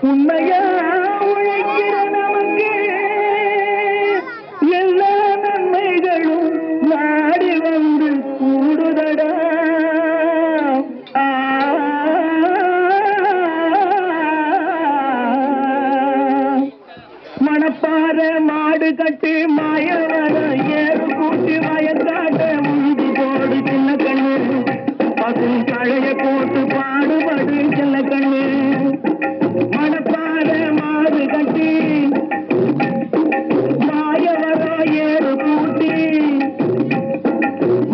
உண்மையா உழைக்கிற நமக்கு எல்லா நன்மைகளும் நாடி வந்து கூடுதடா. மணப்பாற மாடு கட்டி மாயவர ஏறு கூட்டி வயக்காட்ட முந்தி போடு சின்ன கண்ணு பசும் கழைய போட்டு பாடுபடு சின்ன கண்ணு. மணப்பாற மாடு கட்டி மாயவர ஏறு கூட்டி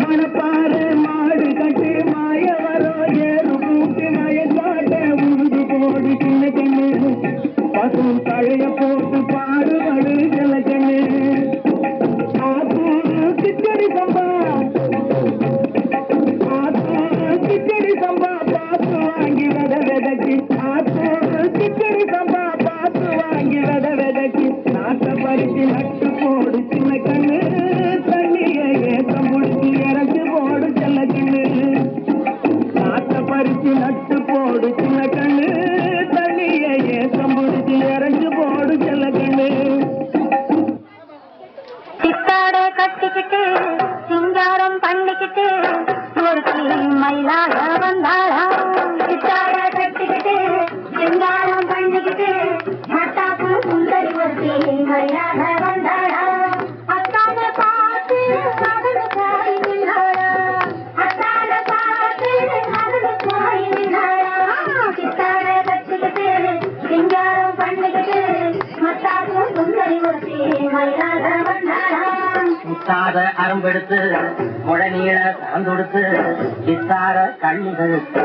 மணப்பாற மாடு கட்டி மாயவர ஏறு கூட்டி வயக்காட்ட முந்தி போடு சின்ன கண்ணு பசும் கழைய போட்டு பாடுபடு சின்ன கண்ணு. கிச்சடி சம்பா கிச்சடி சம்பா பார்த்து வாங்கி வித விதக்கி கிச்சடி சம்பா பார்த்து வாங்கி வித விதக்கி நாட்டை பறிச்சு நட்டு போடு சின்ன கண்ணு. தண்ணியை ஏற்றம் முடிச்சு இறச்சி போடு செல்ல கண்ணு. நாட்டை பறிச்சு நட்டு போடு சின்ன கண்ணு. தண்ணியை ஏற்றம் முடிச்சு இறச்சி போடு செல்ல கண்ணு. சித்தாட கட்டிக்கிட்டு சிங்காரம் பண்ணிக்கிட்டு ஒருத்தி மயிலாக வந்தாளா. சித்தாட கட்டிக்கிட்டு சிங்காரம் பண்ணிக்கிட்டு மட்டாப்பு சுந்தரி ஒருத்தி மயிலாக வந்தாளா. அத்தான பார்த்து மகனு போய் நின்றாளா. அத்தான பார்த்து மகனு போய் நின்றாளா. சித்தாட கட்டிக்கிட்டு சிங்காரம் பண்ணிக்கிட்டு மட்டாப்பு சுந்தரி ஒருத்தி மயிலாக வந்தாளா. முத்தாத அரும்பெடுத்து முழநீள சார்ந்தொடுத்து சித்தார கண்ணிகளுக்கு